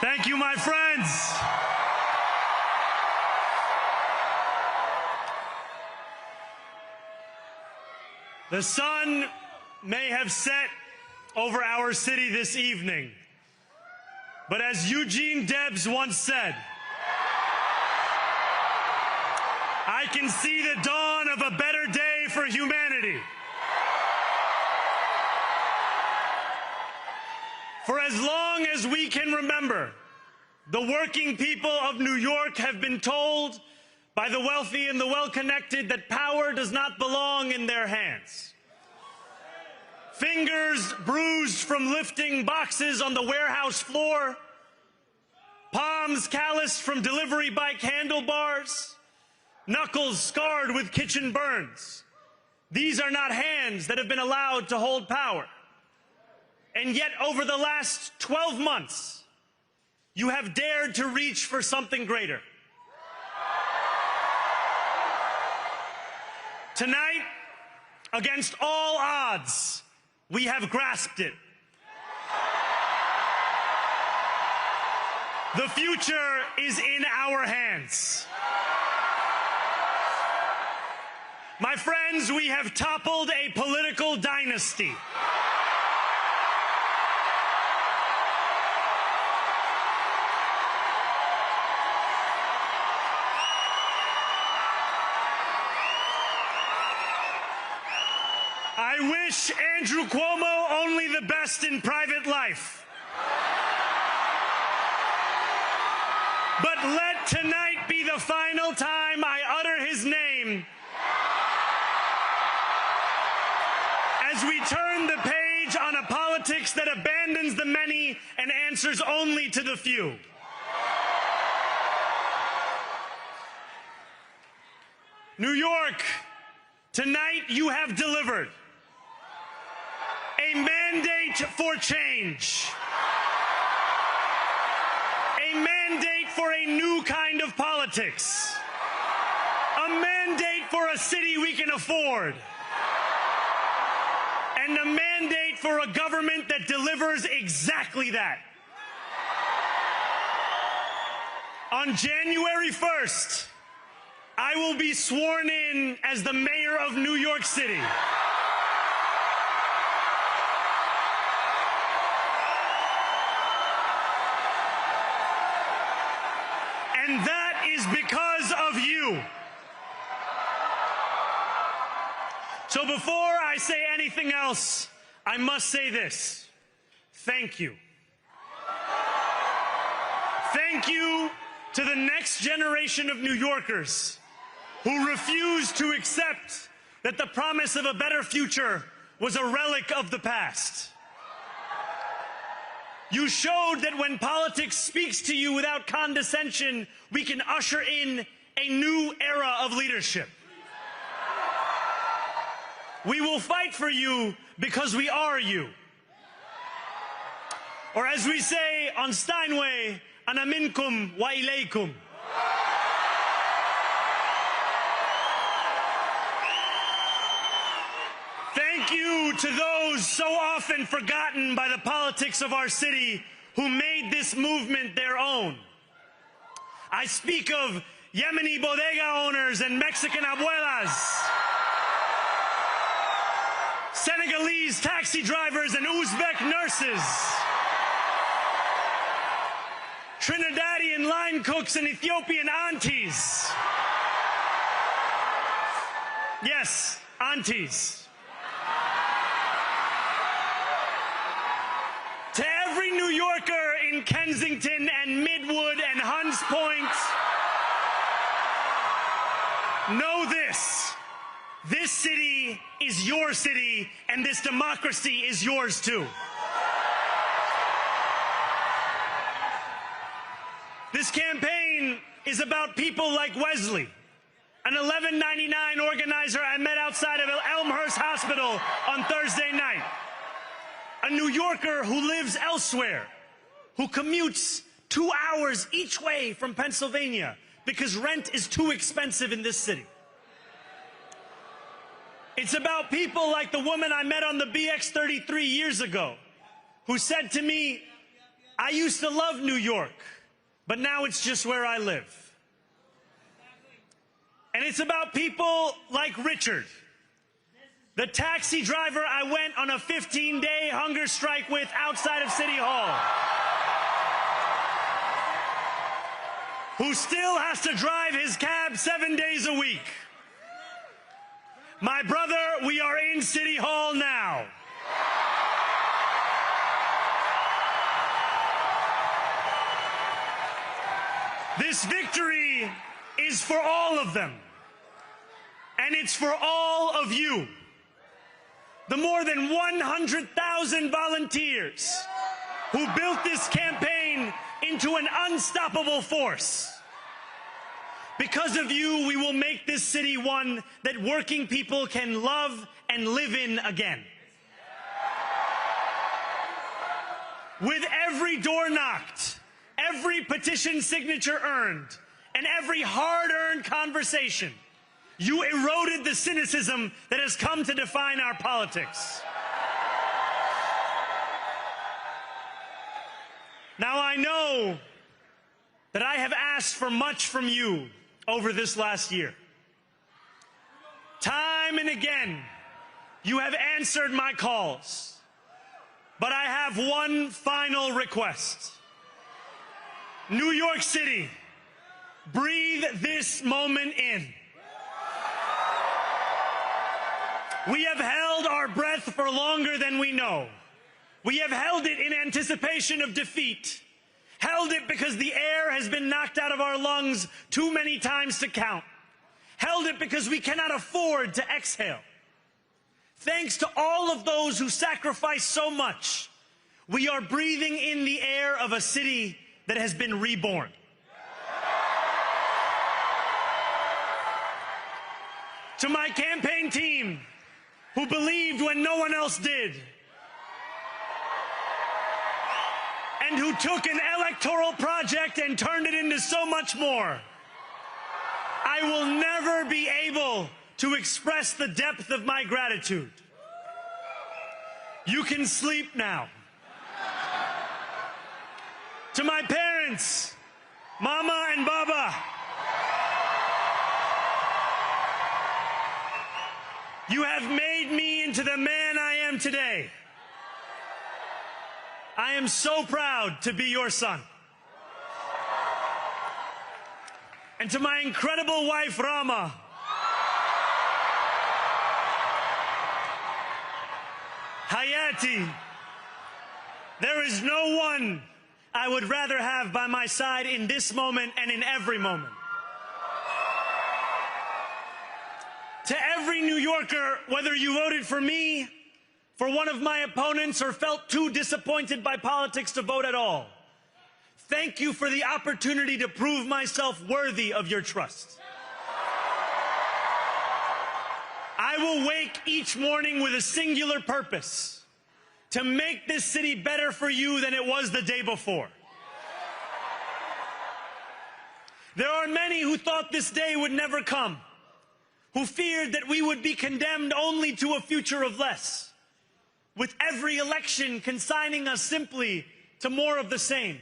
Thank you, my friends. The sun may have set over our city this evening, but as Eugene Debs once said, I can see the dawn of a better day for humanity. For as long as we can remember, the working people of New York have been told by the wealthy and the well-connected that power does not belong in their hands. Fingers bruised from lifting boxes on the warehouse floor, palms calloused from delivery bike handlebars, knuckles scarred with kitchen burns. These are not hands that have been allowed to hold power. And yet, over the last 12 months, you have dared to reach for something greater. Tonight, against all odds, we have grasped it. The future is in our hands. My friends, we have toppled a political dynasty. I wish Andrew Cuomo only the best in private life. But let tonight be the final time I utter his name as we turn the page on a politics that abandons the many and answers only to the few. New York, tonight you have delivered a mandate for change, a mandate for a new kind of politics, a mandate for a city we can afford, and a mandate for a government that delivers exactly that. On January 1st, I will be sworn in as the mayor of New York City. And that is because of you. So before I say anything else, I must say this. Thank you. Thank you to the next generation of New Yorkers who refused to accept that the promise of a better future was a relic of the past. You showed that when politics speaks to you without condescension, we can usher in a new era of leadership. We will fight for you because we are you. Or as we say on Steinway, ana minkum wa ilaykum. Thank you to those so often forgotten by the politics of our city who made this movement their own. I speak of Yemeni bodega owners and Mexican abuelas, Senegalese taxi drivers and Uzbek nurses, Trinidadian line cooks and Ethiopian aunties. Yes, aunties. To every New Yorker in Kensington and Midwood and Hunts Point, know this. This city is your city, and this democracy is yours too. This campaign is about people like Wesley, an $11.99 organizer I met outside of Elmhurst Hospital on Thursday night. A New Yorker who lives elsewhere, who commutes 2 hours each way from Pennsylvania because rent is too expensive in this city. It's about people like the woman I met on the BX 33 years ago, who said to me, I used to love New York, but now it's just where I live. And it's about people like Richard, the taxi driver I went on a 15-day hunger strike with outside of City Hall, who still has to drive his cab 7 days a week. My brother, we are in City Hall now. This victory is for all of them, and it's for all of you. The more than 100,000 volunteers who built this campaign into an unstoppable force. Because of you, we will make this city one that working people can love and live in again. With every door knocked, every petition signature earned, and every hard-earned conversation, you eroded the cynicism that has come to define our politics. Now, I know that I have asked for much from you over this last year. Time and again, you have answered my calls. But I have one final request. New York City, breathe this moment in. We have held our breath for longer than we know. We have held it in anticipation of defeat. Held it because the air has been knocked out of our lungs too many times to count. Held it because we cannot afford to exhale. Thanks to all of those who sacrificed so much, we are breathing in the air of a city that has been reborn. To my campaign team, who believed when no one else did, and who took an electoral project and turned it into so much more, I will never be able to express the depth of my gratitude. You can sleep now. To my parents, Mama and Baba, you have made me into the man I am today. I am so proud to be your son. And to my incredible wife, Rama, Hayati, there is no one I would rather have by my side in this moment and in every moment. To every New Yorker, whether you voted for me, for one of my opponents, or felt too disappointed by politics to vote at all, thank you for the opportunity to prove myself worthy of your trust. I will wake each morning with a singular purpose: to make this city better for you than it was the day before. There are many who thought this day would never come, who feared that we would be condemned only to a future of less, with every election consigning us simply to more of the same.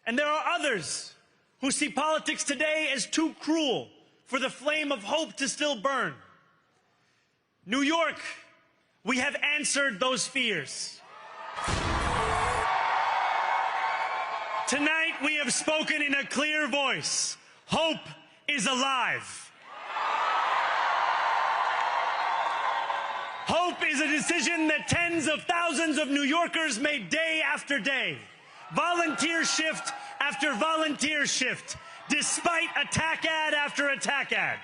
And there are others who see politics today as too cruel for the flame of hope to still burn. New York, we have answered those fears. Tonight we have spoken in a clear voice. Hope is alive. Hope is a decision that tens of thousands of New Yorkers made day after day, volunteer shift after volunteer shift, despite attack ad after attack ad.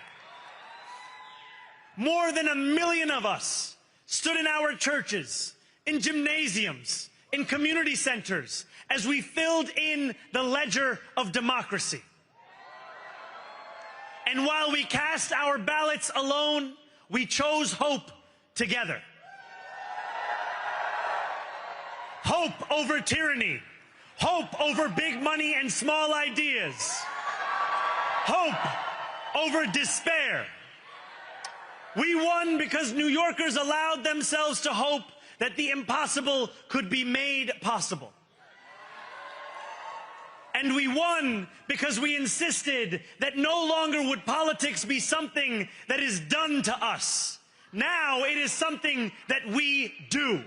More than 1 million of us stood in our churches, in gymnasiums, in community centers, as we filled in the ledger of democracy. And while we cast our ballots alone, we chose hope together. Hope over tyranny. Hope over big money and small ideas. Hope over despair. We won because New Yorkers allowed themselves to hope that the impossible could be made possible. And we won because we insisted that no longer would politics be something that is done to us. Now it is something that we do.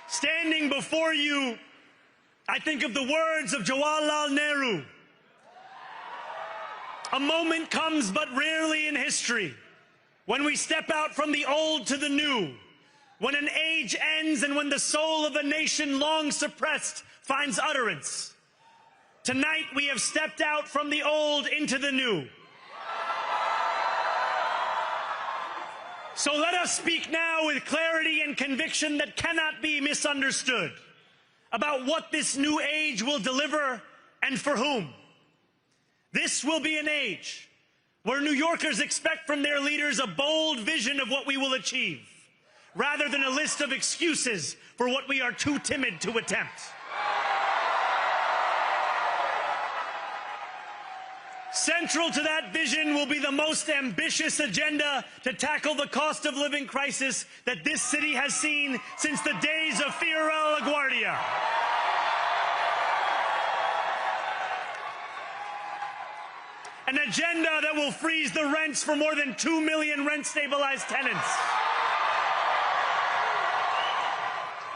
Standing before you, I think of the words of Jawaharlal Nehru. A moment comes but rarely in history when we step out from the old to the new, when an age ends and when the soul of a nation long suppressed finds utterance. Tonight we have stepped out from the old into the new. So let us speak now with clarity and conviction that cannot be misunderstood about what this new age will deliver and for whom. This will be an age where New Yorkers expect from their leaders a bold vision of what we will achieve, rather than a list of excuses for what we are too timid to attempt. Central to that vision will be the most ambitious agenda to tackle the cost of living crisis that this city has seen since the days of Fiorella LaGuardia. An agenda that will freeze the rents for more than 2 million rent-stabilized tenants.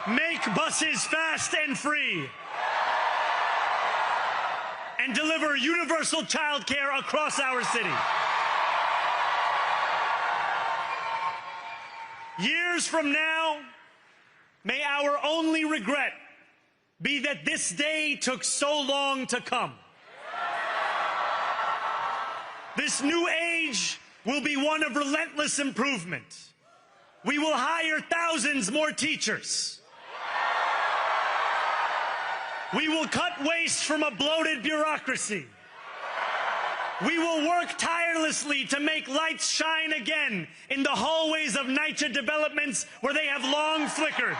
Make buses fast and free. And deliver universal child care across our city. Years from now, may our only regret be that this day took so long to come. This new age will be one of relentless improvement. We will hire thousands more teachers. We will cut waste from a bloated bureaucracy. We will work tirelessly to make lights shine again in the hallways of NYCHA developments where they have long flickered.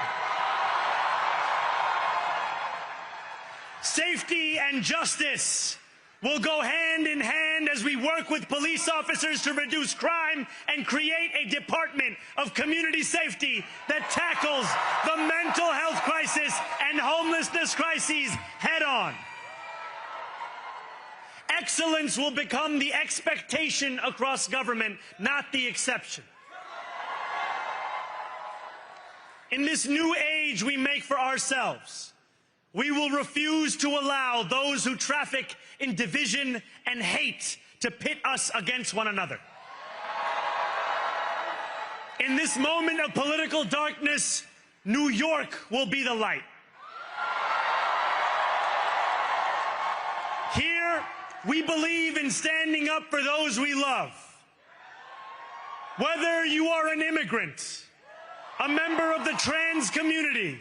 Safety and justice will go hand in hand as we work with police officers to reduce crime and create a department of community safety that tackles the mental health crisis and homelessness crises head on. Excellence will become the expectation across government, not the exception. In this new age we make for ourselves, we will refuse to allow those who traffic in division and hate to pit us against one another. In this moment of political darkness, New York will be the light. Here, we believe in standing up for those we love. Whether you are an immigrant, a member of the trans community,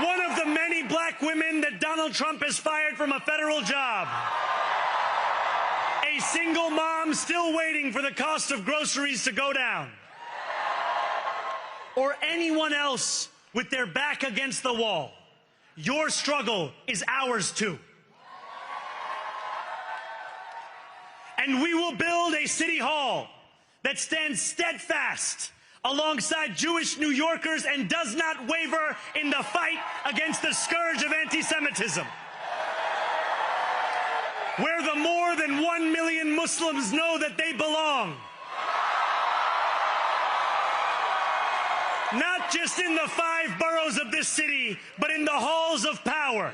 one of the many black women that Donald Trump has fired from a federal job, a single mom still waiting for the cost of groceries to go down, or anyone else with their back against the wall, your struggle is ours too. And we will build a city hall that stands steadfast alongside Jewish New Yorkers and does not waver in the fight against the scourge of anti-Semitism. Where the more than 1 million Muslims know that they belong. Not just in the 5 boroughs of this city, but in the halls of power.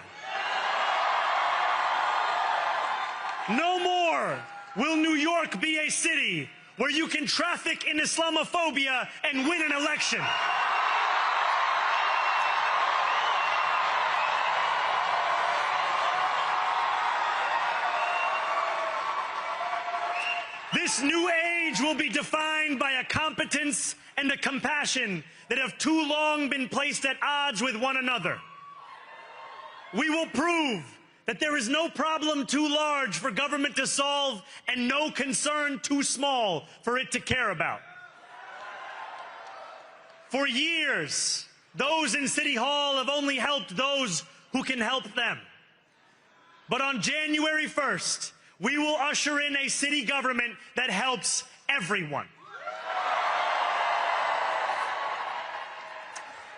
No more will New York be a city where you can traffic in Islamophobia and win an election. This new age will be defined by a competence and a compassion that have too long been placed at odds with one another. We will prove that there is no problem too large for government to solve and no concern too small for it to care about. For years, those in City Hall have only helped those who can help them. But on January 1st, we will usher in a city government that helps everyone.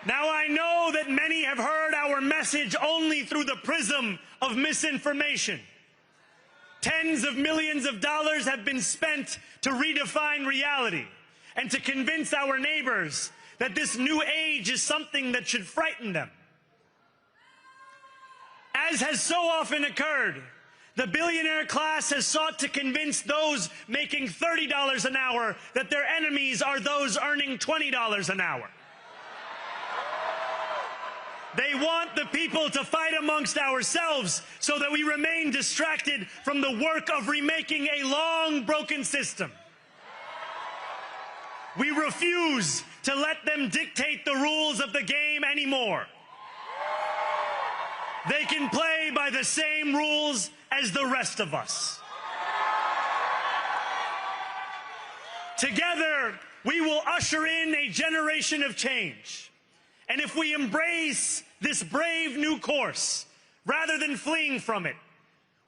Now, I know that many have heard our message only through the prism of misinformation. Tens of millions of dollars have been spent to redefine reality and to convince our neighbors that this new age is something that should frighten them. As has so often occurred, the billionaire class has sought to convince those making $30 an hour that their enemies are those earning $20 an hour. They want the people to fight amongst ourselves so that we remain distracted from the work of remaking a long broken system. We refuse to let them dictate the rules of the game anymore. They can play by the same rules as the rest of us. Together, we will usher in a generation of change. And if we embrace this brave new course, rather than fleeing from it,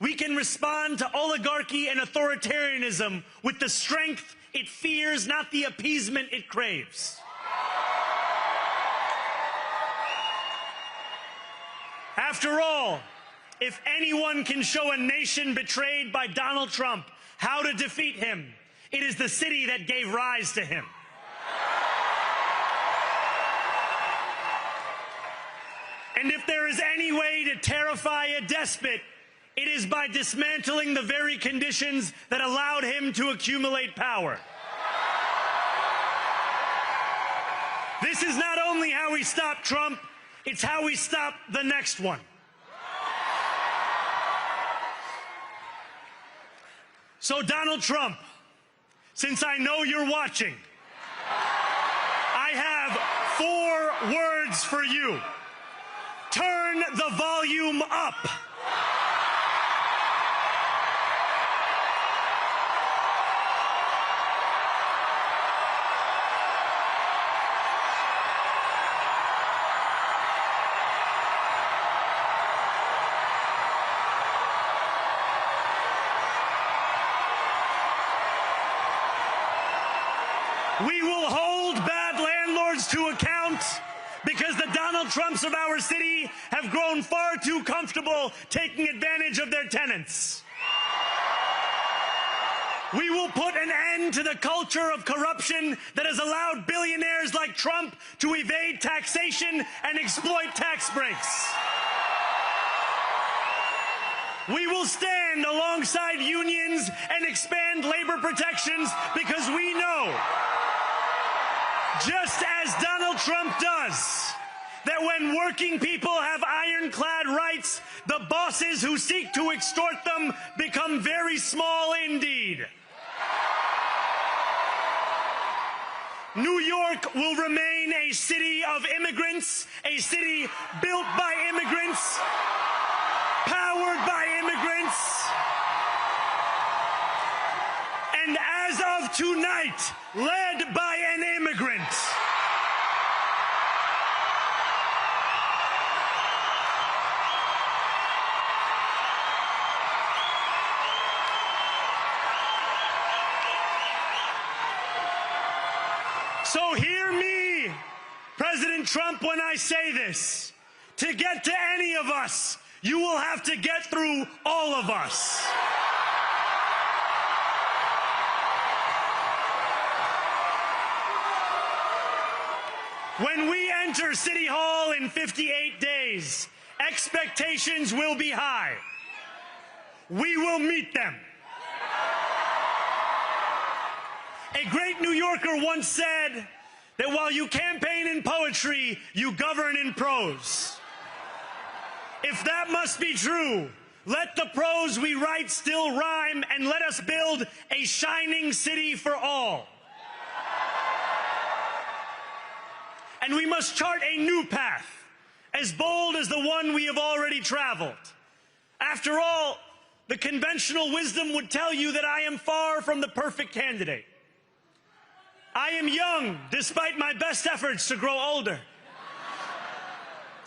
we can respond to oligarchy and authoritarianism with the strength it fears, not the appeasement it craves. After all, if anyone can show a nation betrayed by Donald Trump how to defeat him, it is the city that gave rise to him. And if there is any way to terrify a despot, it is by dismantling the very conditions that allowed him to accumulate power. This is not only how we stop Trump, it's how we stop the next one. So, Donald Trump, since I know you're watching, I have 4 words for you. Turn the volume up. We will hold bad landlords to account, because the Donald Trumps of our city have grown far too comfortable taking advantage of their tenants. We will put an end to the culture of corruption that has allowed billionaires like Trump to evade taxation and exploit tax breaks. We will stand alongside unions and expand labor protections, because we know, just as Donald Trump does, that when working people have ironclad rights, the bosses who seek to extort them become very small indeed. New York will remain a city of immigrants, a city built by immigrants, powered by immigrants, and as of tonight, led by an immigrant. So hear me, President Trump, when I say this. To get to any of us, you will have to get through all of us. When we enter City Hall in 58 days, expectations will be high. We will meet them. A great New Yorker once said that while you campaign in poetry, you govern in prose. If that must be true, let the prose we write still rhyme, and let us build a shining city for all. And we must chart a new path, as bold as the one we have already traveled. After all, the conventional wisdom would tell you that I am far from the perfect candidate. I am young, despite my best efforts to grow older.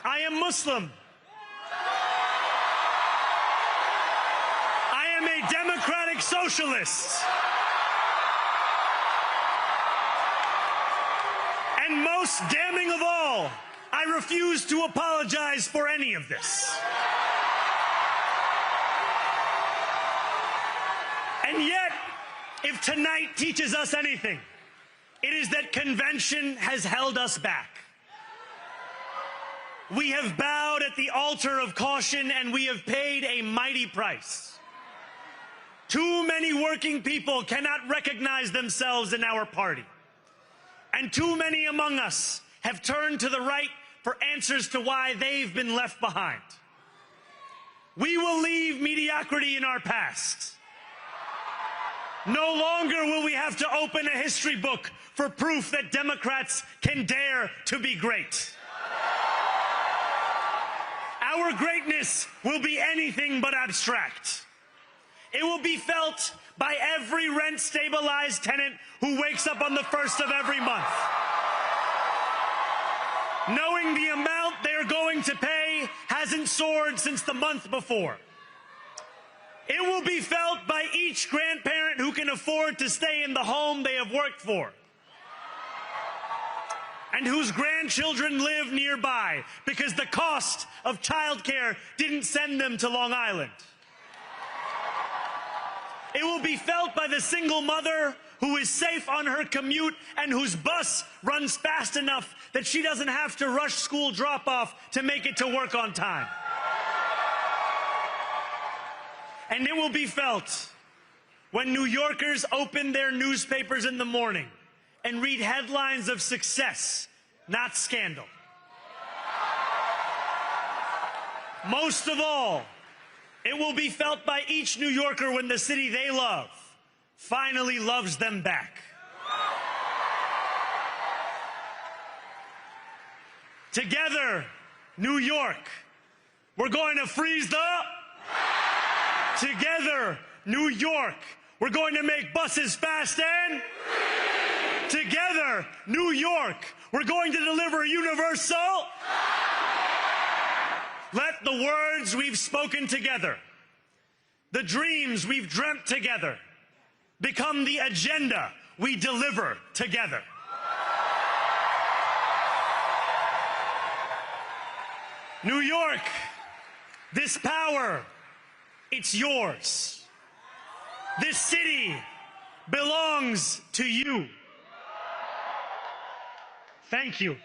I am Muslim. I am a democratic socialist. And most damning of all, I refuse to apologize for any of this. And yet, if tonight teaches us anything, it is that convention has held us back. We have bowed at the altar of caution, and we have paid a mighty price. Too many working people cannot recognize themselves in our party. And too many among us have turned to the right for answers to why they've been left behind. We will leave mediocrity in our past. No longer will we have to open a history book for proof that Democrats can dare to be great. Our greatness will be anything but abstract. It will be felt by every rent-stabilized tenant who wakes up on the first of every month, knowing the amount they're going to pay hasn't soared since the month before. It will be felt by each grandparent who can afford to stay in the home they have worked for, and whose grandchildren live nearby because the cost of childcare didn't send them to Long Island. It will be felt by the single mother who is safe on her commute and whose bus runs fast enough that she doesn't have to rush school drop-off to make it to work on time. And it will be felt when New Yorkers open their newspapers in the morning and read headlines of success, not scandal. Most of all, it will be felt by each New Yorker when the city they love finally loves them back. Together, New York, we're going to freeze the... Together, New York, we're going to make buses fast and... Together, New York, we're going to deliver universal... Let the words we've spoken together, the dreams we've dreamt together, become the agenda we deliver together. New York, this power, it's yours. This city belongs to you. Thank you.